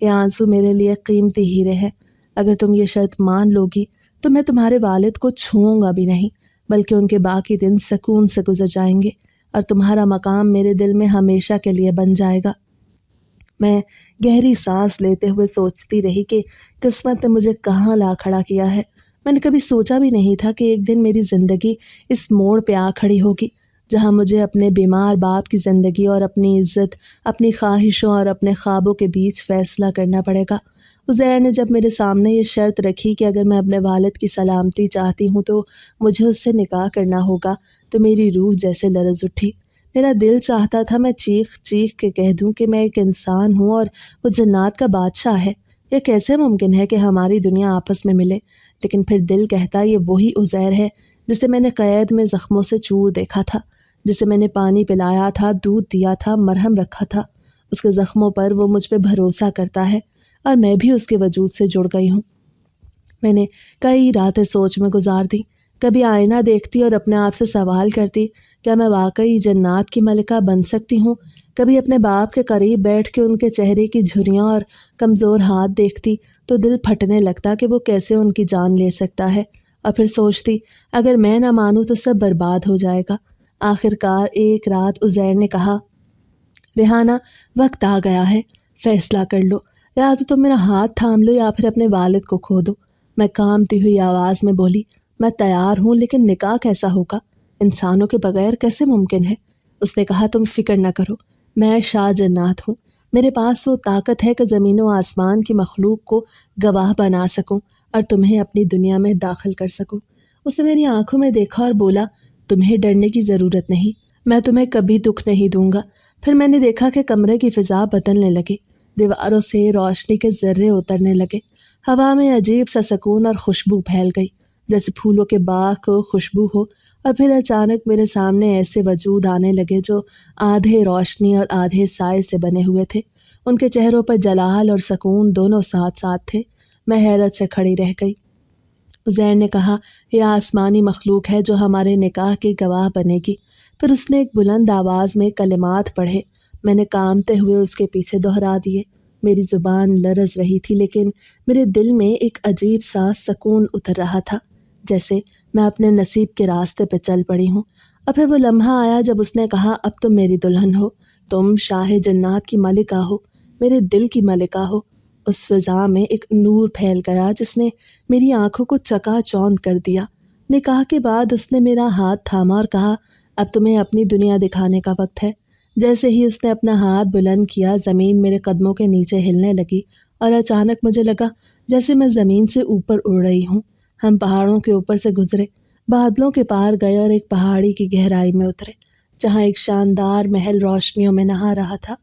یہ آنسو میرے لیے قیمتی ہیرے ہیں۔ اگر تم یہ شرط مان لوگی تو میں تمہارے والد کو چھوؤں گا بھی نہیں، بلکہ ان کے باقی دن سکون سے گزر جائیں گے اور تمہارا مقام میرے دل میں ہمیشہ کے لیے بن جائے گا۔ میں گہری سانس لیتے ہوئے سوچتی رہی کہ قسمت نے مجھے کہاں لا کھڑا کیا ہے۔ میں نے کبھی سوچا بھی نہیں تھا کہ ایک دن میری زندگی اس موڑ پہ آ کھڑی ہوگی جہاں مجھے اپنے بیمار باپ کی زندگی اور اپنی عزت، اپنی خواہشوں اور اپنے خوابوں کے بیچ فیصلہ کرنا پڑے گا۔ عزیر نے جب میرے سامنے یہ شرط رکھی کہ اگر میں اپنے والد کی سلامتی چاہتی ہوں تو مجھے اس سے نکاح کرنا ہوگا، تو میری روح جیسے لرز اٹھی۔ میرا دل چاہتا تھا میں چیخ چیخ کے کہہ دوں کہ میں ایک انسان ہوں اور وہ جنات کا بادشاہ ہے۔ یہ کیسے ممکن ہے کہ ہماری دنیا آپس میں ملے؟ لیکن پھر دل کہتا یہ وہی عزیر ہے جسے میں نے قید میں زخموں سے چور دیکھا تھا، جسے میں نے پانی پلایا تھا، دودھ دیا تھا، مرہم رکھا تھا۔ اس کے زخموں پر وہ مجھ پہ بھروسہ کرتا ہے اور میں بھی اس کے وجود سے جڑ گئی ہوں۔ میں نے کئی راتیں سوچ میں گزار دی، کبھی آئینہ دیکھتی اور اپنے آپ سے سوال کرتی کیا میں واقعی جنات کی ملکہ بن سکتی ہوں؟ کبھی اپنے باپ کے قریب بیٹھ کے ان کے چہرے کی جھریاں اور کمزور ہاتھ دیکھتی تو دل پھٹنے لگتا کہ وہ کیسے ان کی جان لے سکتا ہے، اور پھر سوچتی اگر میں نہ مانوں تو سب برباد ہو جائے گا۔ آخر کار ایک رات عزیر نے کہا، ریحانہ وقت آ گیا ہے، فیصلہ کر لو، یا تو تم میرا ہاتھ تھام لو یا پھر اپنے والد کو کھو دو۔ میں کانپتی ہوئی آواز میں بولی، میں تیار ہوں، لیکن نکاح کیسا ہوگا؟ انسانوں کے بغیر کیسے ممکن ہے؟ اس نے کہا، تم فکر نہ کرو، میں شاہ جنات ہوں، میرے پاس وہ طاقت ہے کہ زمین و آسمان کی مخلوق کو گواہ بنا سکوں اور تمہیں اپنی دنیا میں داخل کر سکوں۔ اس نے میری آنکھوں میں دیکھا اور بولا، تمہیں ڈرنے کی ضرورت نہیں، میں تمہیں کبھی دکھ نہیں دوں گا۔ پھر میں نے دیکھا کہ کمرے کی فضا بدلنے لگی، دیواروں سے روشنی کے ذرے اترنے لگے، ہوا میں عجیب سا سکون اور خوشبو پھیل گئی جیسے پھولوں کے باغ کو خوشبو ہو، اور پھر اچانک میرے سامنے ایسے وجود آنے لگے جو آدھے روشنی اور آدھے سائے سے بنے ہوئے تھے۔ ان کے چہروں پر جلال اور سکون دونوں ساتھ ساتھ تھے۔ میں حیرت سے کھڑی رہ گئی۔ عزیر نے کہا، یہ آسمانی مخلوق ہے جو ہمارے نکاح کی گواہ بنے گی۔ پھر اس نے ایک بلند آواز میں کلمات پڑھے، میں نے کانپتے ہوئے اس کے پیچھے دہرا دیے۔ میری زبان لرز رہی تھی لیکن میرے دل میں ایک عجیب سا سکون اتر رہا تھا، جیسے میں اپنے نصیب کے راستے پہ چل پڑی ہوں۔ اور پھر وہ لمحہ آیا جب اس نے کہا، اب تم میری دلہن ہو، تم شاہ جنات کی ملکہ ہو، میرے دل کی ملکہ ہو۔ اس فضا میں ایک نور پھیل گیا جس نے میری آنکھوں کو چکا چوند کر دیا۔ نکاح کے بعد اس نے میرا ہاتھ تھاما اور کہا، اب تمہیں اپنی دنیا دکھانے کا وقت ہے۔ جیسے ہی اس نے اپنا ہاتھ بلند کیا، زمین میرے قدموں کے نیچے ہلنے لگی اور اچانک مجھے لگا جیسے میں زمین سے اوپر اڑ رہی ہوں۔ ہم پہاڑوں کے اوپر سے گزرے، بادلوں کے پار گئے اور ایک پہاڑی کی گہرائی میں اترے جہاں ایک شاندار محل روشنیوں میں نہا رہا تھا۔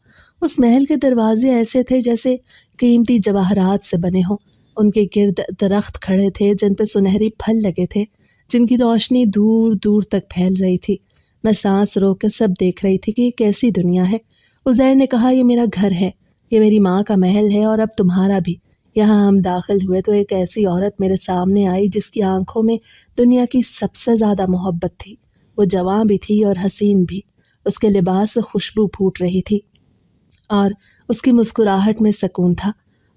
اس محل کے دروازے ایسے تھے جیسے قیمتی جواہرات سے بنے ہوں۔ ان کے گرد درخت کھڑے تھے جن پہ سنہری پھل لگے تھے، جن کی روشنی دور دور تک پھیل رہی تھی۔ میں سانس روک کے سب دیکھ رہی تھی کہ یہ کیسی دنیا ہے۔ عزیر نے کہا، یہ میرا گھر ہے، یہ میری ماں کا محل ہے اور اب تمہارا بھی۔ یہاں ہم داخل ہوئے تو ایک ایسی عورت میرے سامنے آئی جس کی آنکھوں میں دنیا کی سب سے زیادہ محبت تھی۔ وہ جواں بھی تھی اور حسین بھی، اس کے لباس سے خوشبو پھوٹ رہی تھی اور اس کی مسکراہٹ میں سکون تھا۔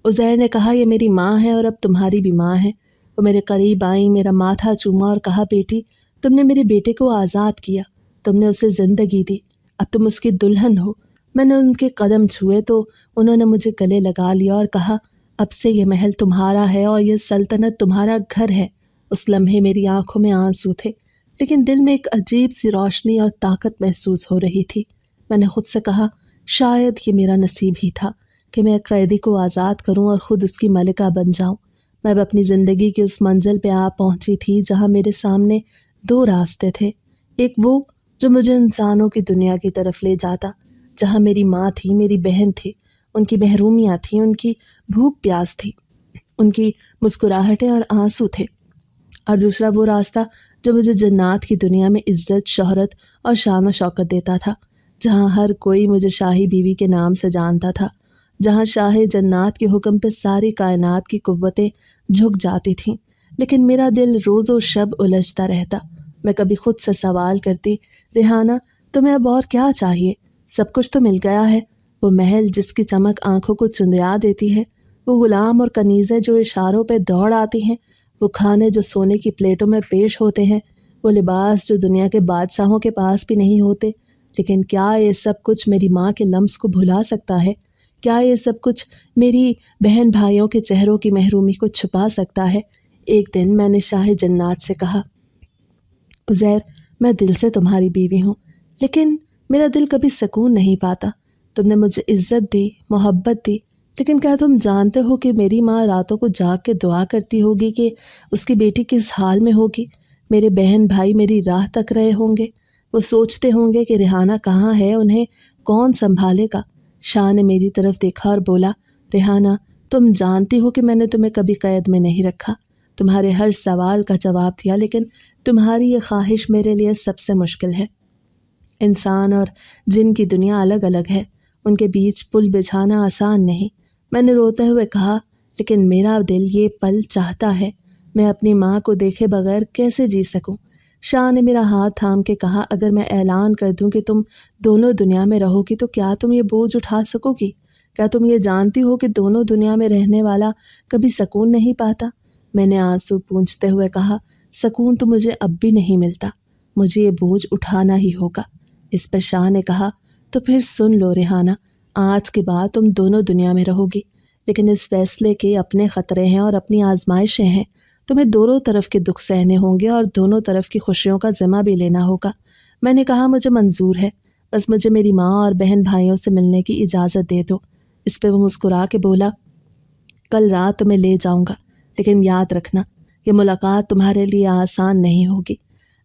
عزیر نے کہا، یہ میری ماں ہے اور اب تمہاری بھی ماں ہے۔ وہ میرے قریب آئیں، میرا ماتھا چوما اور کہا، بیٹی، تم نے میرے بیٹے کو آزاد کیا، تم نے اسے زندگی دی، اب تم اس کی دلہن ہو۔ میں نے ان کے قدم چھوئے تو انہوں نے مجھے گلے لگا لیا اور کہا، اب سے یہ محل تمہارا ہے اور یہ سلطنت تمہارا گھر ہے۔ اس لمحے میری آنکھوں میں آنسو تھے لیکن دل میں ایک عجیب سی روشنی اور طاقت محسوس ہو رہی تھی۔ میں نے خود سے کہا، شاید یہ میرا نصیب ہی تھا کہ میں ایک قیدی کو آزاد کروں اور خود اس کی ملکہ بن جاؤں۔ میں اب اپنی زندگی کی اس منزل پہ آ پہنچی تھی جہاں میرے سامنے دو راستے تھے، ایک وہ جو مجھے انسانوں کی دنیا کی طرف لے جاتا، جہاں میری ماں تھی، میری بہن تھی، ان کی محرومیاں تھیں، ان کی بھوک پیاس تھی، ان کی مسکراہٹیں اور آنسو تھے، اور دوسرا وہ راستہ جو مجھے جنات کی دنیا میں عزت، شہرت اور شان و شوکت دیتا تھا، جہاں ہر کوئی مجھے شاہی بیوی کے نام سے جانتا تھا، جہاں شاہ جنات کے حکم پہ ساری کائنات کی قوتیں جھک جاتی تھیں۔ لیکن میرا دل روز و شب الجھتا رہتا۔ میں کبھی خود سے سوال کرتی، ریحانہ، تمہیں اب اور کیا چاہیے؟ سب کچھ تو مل گیا ہے، وہ محل جس کی چمک آنکھوں کو چندیا دیتی ہے، وہ غلام اور کنیزیں جو اشاروں پہ دوڑ آتی ہیں، وہ کھانے جو سونے کی پلیٹوں میں پیش ہوتے ہیں، وہ لباس جو دنیا کے بادشاہوں کے پاس بھی نہیں ہوتے۔ لیکن کیا یہ سب کچھ میری ماں کے لمس کو بھلا سکتا ہے؟ کیا یہ سب کچھ میری بہن بھائیوں کے چہروں کی محرومی کو چھپا سکتا ہے؟ ایک دن میں نے شاہ جنات سے کہا، عزیر، میں دل سے تمہاری بیوی ہوں، لیکن میرا دل کبھی سکون نہیں پاتا۔ تم نے مجھے عزت دی، محبت دی، لیکن کیا تم جانتے ہو کہ میری ماں راتوں کو جاگ کے دعا کرتی ہوگی کہ اس کی بیٹی کس حال میں ہوگی؟ میرے بہن بھائی میری راہ تک رہے ہوں گے، وہ سوچتے ہوں گے کہ ریحانہ کہاں ہے، انہیں کون سنبھالے گا؟ شاہ نے میری طرف دیکھا اور بولا، ریحانہ، تم جانتی ہو کہ میں نے تمہیں کبھی قید میں نہیں رکھا، تمہارے ہر سوال کا جواب دیا، لیکن تمہاری یہ خواہش میرے لیے سب سے مشکل ہے۔ انسان اور جن کی دنیا الگ الگ ہے، ان کے بیچ پل بچھانا آسان نہیں۔ میں نے روتے ہوئے کہا، لیکن میرا دل یہ پل چاہتا ہے، میں اپنی ماں کو دیکھے بغیر کیسے جی سکوں؟ شاہ نے میرا ہاتھ تھام کے کہا، اگر میں اعلان کر دوں کہ تم دونوں دنیا میں رہو گی تو کیا تم یہ بوجھ اٹھا سکو گی؟ کیا تم یہ جانتی ہو کہ دونوں دنیا میں رہنے والا کبھی سکون نہیں پاتا؟ میں نے آنسو پونچھتے ہوئے کہا، سکون تو مجھے اب بھی نہیں ملتا، مجھے یہ بوجھ اٹھانا ہی ہوگا۔ اس پر شاہ نے کہا، تو پھر سن لو ریحانہ، آج کے بعد تم دونوں دنیا میں رہو گی، لیکن اس فیصلے کے اپنے خطرے ہیں اور اپنی آزمائشیں ہیں۔ تمہیں دونوں طرف کے دکھ سہنے ہوں گے اور دونوں طرف کی خوشیوں کا ذمہ بھی لینا ہوگا۔ میں نے کہا، مجھے منظور ہے، بس مجھے میری ماں اور بہن بھائیوں سے ملنے کی اجازت دے دو۔ اس پہ وہ مسکرا کے بولا، کل رات تمہیں لے جاؤں گا، لیکن یاد رکھنا یہ ملاقات تمہارے لیے آسان نہیں ہوگی۔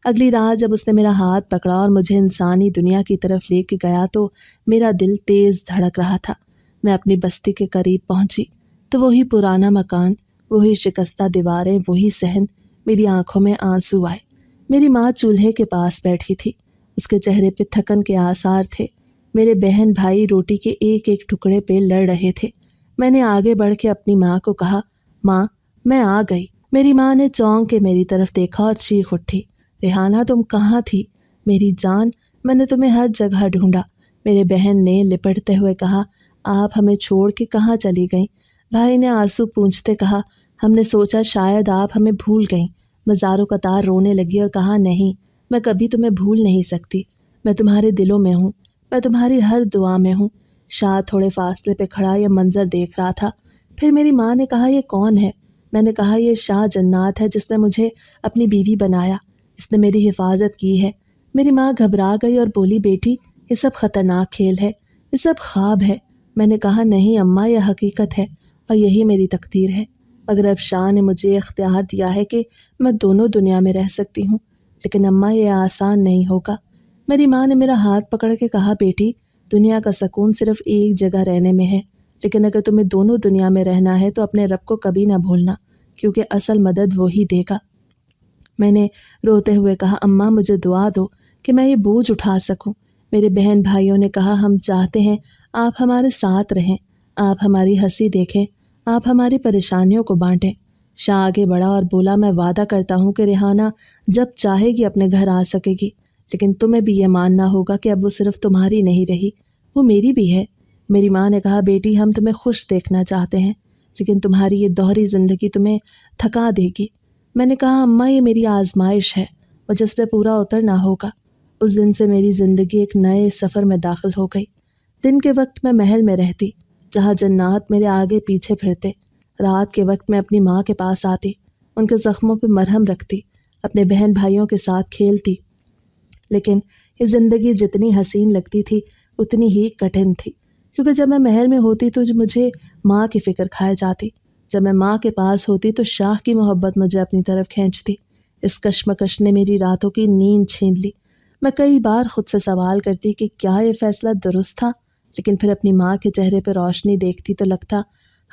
اگلی رات جب اس نے میرا ہاتھ پکڑا اور مجھے انسانی دنیا کی طرف لے کے گیا تو میرا دل تیز دھڑک رہا تھا۔ میں اپنی بستی کے قریب پہنچی تو وہی پرانا مکان، وہی شکستہ دیواریں، وہی صحن، میری آنکھوں میں آنسو آئے۔ میری ماں چولہے کے پاس بیٹھی تھی، اس کے چہرے پہ تھکن کے آثار تھے۔ میرے بہن بھائی روٹی کے ایک ایک ٹکڑے پہ لڑ رہے تھے۔ میں نے آگے بڑھ کے اپنی ماں کو کہا، ماں، میں آ گئی۔ میری ماں نے چونک کے میری طرف دیکھا اور چیخ اٹھی، ریحانہ، تم کہاں تھی؟ میری جان، میں نے تمہیں ہر جگہ ڈھونڈا۔ میرے بہن نے لپٹتے ہوئے کہا، آپ ہمیں چھوڑ کے کہاں چلی گئیں؟ بھائی نے آنسو پونچھتے کہا، ہم نے سوچا شاید آپ ہمیں بھول گئیں۔ میں زاروں قطار رونے لگی اور کہا، نہیں، میں کبھی تمہیں بھول نہیں سکتی، میں تمہارے دلوں میں ہوں، میں تمہاری ہر دعا میں ہوں۔ شاہ تھوڑے فاصلے پہ کھڑا یہ منظر دیکھ رہا تھا۔ پھر میری ماں نے کہا، یہ کون ہے؟ میں نے کہا، یہ شاہ جنات ہے جس نے مجھے اپنی بیوی بنایا، اس نے میری حفاظت کی ہے۔ میری ماں گھبرا گئی اور بولی، بیٹی، یہ سب خطرناک کھیل ہے، یہ سب خواب ہے۔ میں نے کہا، نہیں اماں، یہ حقیقت ہے اور یہی میری تقدیر ہے۔ مگر اب شاہ نے مجھے اختیار دیا ہے کہ میں دونوں دنیا میں رہ سکتی ہوں، لیکن اماں یہ آسان نہیں ہوگا۔ میری ماں نے میرا ہاتھ پکڑ کے کہا، بیٹی، دنیا کا سکون صرف ایک جگہ رہنے میں ہے، لیکن اگر تمہیں دونوں دنیا میں رہنا ہے تو اپنے رب کو کبھی نہ بھولنا، کیونکہ اصل مدد وہی دے گا۔ میں نے روتے ہوئے کہا، اماں، مجھے دعا دو کہ میں یہ بوجھ اٹھا سکوں۔ میرے بہن بھائیوں نے کہا، ہم چاہتے ہیں آپ ہمارے ساتھ رہیں، آپ ہماری ہنسی دیکھیں، آپ ہماری پریشانیوں کو بانٹیں۔ شاہ آگے بڑھا اور بولا، میں وعدہ کرتا ہوں کہ ریحانہ جب چاہے گی اپنے گھر آ سکے گی، لیکن تمہیں بھی یہ ماننا ہوگا کہ اب وہ صرف تمہاری نہیں رہی، وہ میری بھی ہے۔ میری ماں نے کہا، بیٹی، ہم تمہیں خوش دیکھنا چاہتے ہیں، لیکن تمہاری یہ دوہری زندگی تمہیں تھکا دے گی۔ میں نے کہا، اماں، یہ میری آزمائش ہے، مجھے اس پہ پورا اترنا ہوگا۔ اس دن سے میری زندگی ایک نئے سفر میں داخل ہو گئی۔ دن کے وقت میں محل میں رہتی، جہاں جنات میرے آگے پیچھے پھرتے۔ رات کے وقت میں اپنی ماں کے پاس آتی، ان کے زخموں پہ مرہم رکھتی، اپنے بہن بھائیوں کے ساتھ کھیلتی۔ لیکن یہ زندگی جتنی حسین لگتی تھی اتنی ہی کٹھن تھی، کیونکہ جب میں محل میں ہوتی تو مجھے ماں کی فکر کھائے جاتی، جب میں ماں کے پاس ہوتی تو شاہ کی محبت مجھے اپنی طرف کھینچتی۔ اس کشمکش نے میری راتوں کی نیند چھین لی۔ میں کئی بار خود سے سوال کرتی کہ کیا یہ فیصلہ درست تھا، لیکن پھر اپنی ماں کے چہرے پہ روشنی دیکھتی تو لگتا،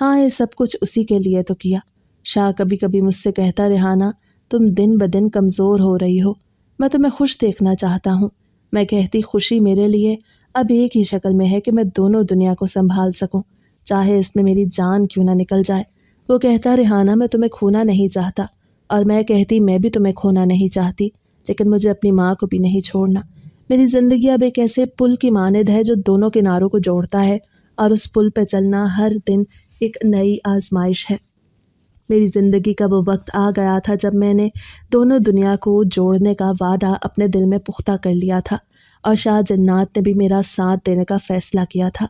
ہاں، یہ سب کچھ اسی کے لیے تو کیا۔ شاہ کبھی کبھی مجھ سے کہتا، ریحانہ، تم دن بدن کمزور ہو رہی ہو، میں تمہیں خوش دیکھنا چاہتا ہوں۔ میں کہتی، خوشی میرے لیے اب ایک ہی شکل میں ہے کہ میں دونوں دنیا کو سنبھال سکوں، چاہے اس میں میری جان کیوں نہ نکل جائے۔ وہ کہتا، ریحانہ، میں تمہیں کھونا نہیں چاہتا، اور میں کہتی، میں بھی تمہیں کھونا نہیں چاہتی، لیکن مجھے اپنی ماں کو بھی نہیں چھوڑنا۔ میری زندگی اب ایک ایسے پل کی مانند ہے جو دونوں کناروں کو جوڑتا ہے اور اس پل پہ چلنا ہر دن ایک نئی آزمائش ہے۔ میری زندگی کا وہ وقت آ گیا تھا جب میں نے دونوں دنیا کو جوڑنے کا وعدہ اپنے دل میں پختہ کر لیا تھا، اور شاہ جنات نے بھی میرا ساتھ دینے کا فیصلہ کیا تھا۔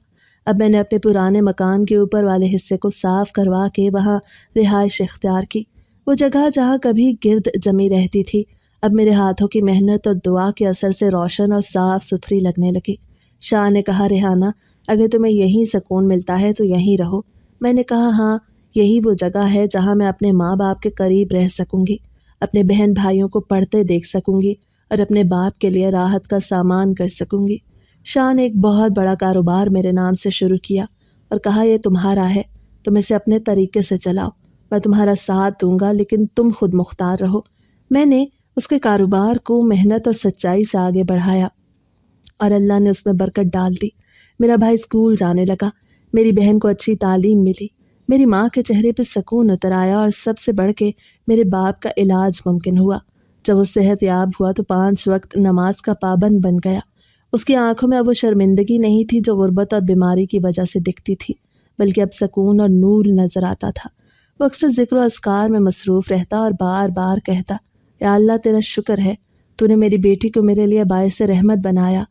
اب میں نے اپنے پرانے مکان کے اوپر والے حصے کو صاف کروا کے وہاں رہائش اختیار کی۔ وہ جگہ جہاں کبھی گرد جمی رہتی تھی اب میرے ہاتھوں کی محنت اور دعا کے اثر سے روشن اور صاف ستھری لگنے لگی۔ شاہ نے کہا، ریحانہ، اگر تمہیں یہیں سکون ملتا ہے تو یہیں رہو۔ میں نے کہا، ہاں، یہی وہ جگہ ہے جہاں میں اپنے ماں باپ کے قریب رہ سکوں گی، اپنے بہن بھائیوں کو پڑھتے دیکھ سکوں گی اور اپنے باپ کے لیے راحت کا سامان کر سکوں گی۔ شاہ نے ایک بہت بڑا کاروبار میرے نام سے شروع کیا اور کہا، یہ تمہارا ہے، تم اسے اپنے طریقے سے چلاؤ، میں تمہارا ساتھ دوں گا، لیکن تم خود مختار رہو۔ میں نے اس کے کاروبار کو محنت اور سچائی سے آگے بڑھایا اور اللہ نے اس میں برکت ڈال دی۔ میرا بھائی اسکول جانے لگا، میری بہن کو اچھی تعلیم ملی، میری ماں کے چہرے پہ سکون اتر آیا، اور سب سے بڑھ کے میرے باپ کا علاج ممکن ہوا۔ جب وہ صحت یاب ہوا تو 5 وقت نماز کا پابند بن گیا۔ اس کی آنکھوں میں اب وہ شرمندگی نہیں تھی جو غربت اور بیماری کی وجہ سے دکھتی تھی، بلکہ اب سکون اور نور نظر آتا تھا۔ وہ اکثر ذکر و اذکار میں مصروف رہتا اور بار بار کہتا، یا اللہ، تیرا شکر ہے، تو نے میری بیٹی کو میرے لیے باعث رحمت بنایا۔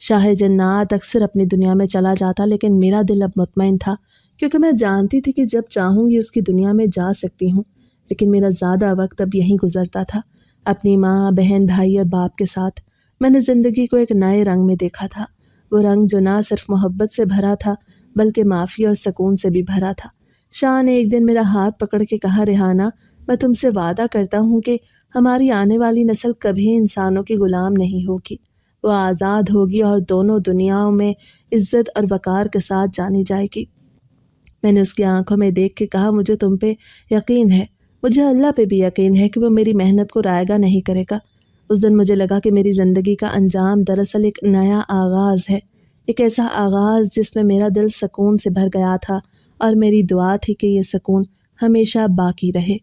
شاہ جنات اکثر اپنی دنیا میں چلا جاتا، لیکن میرا دل اب مطمئن تھا، کیونکہ میں جانتی تھی کہ جب چاہوں گی اس کی دنیا میں جا سکتی ہوں۔ لیکن میرا زیادہ وقت اب یہیں گزرتا تھا، اپنی ماں، بہن، بھائی اور باپ کے ساتھ۔ میں نے زندگی کو ایک نئے رنگ میں دیکھا تھا، وہ رنگ جو نہ صرف محبت سے بھرا تھا بلکہ معافی اور سکون سے بھی بھرا تھا۔ شاہ نے ایک دن میرا ہاتھ پکڑ کے کہا، ریحانہ، میں تم سے وعدہ کرتا ہوں کہ ہماری آنے والی نسل کبھی انسانوں کی غلام نہیں ہوگی، وہ آزاد ہوگی اور دونوں دنیاؤں میں عزت اور وقار کے ساتھ جانی جائے گی۔ میں نے اس کی آنکھوں میں دیکھ کے کہا، مجھے تم پہ یقین ہے، مجھے اللہ پہ بھی یقین ہے کہ وہ میری محنت کو رائیگاں نہیں کرے گا۔ اس دن مجھے لگا کہ میری زندگی کا انجام دراصل ایک نیا آغاز ہے، ایک ایسا آغاز جس میں میرا دل سکون سے بھر گیا تھا، اور میری دعا تھی کہ یہ سکون ہمیشہ باقی رہے۔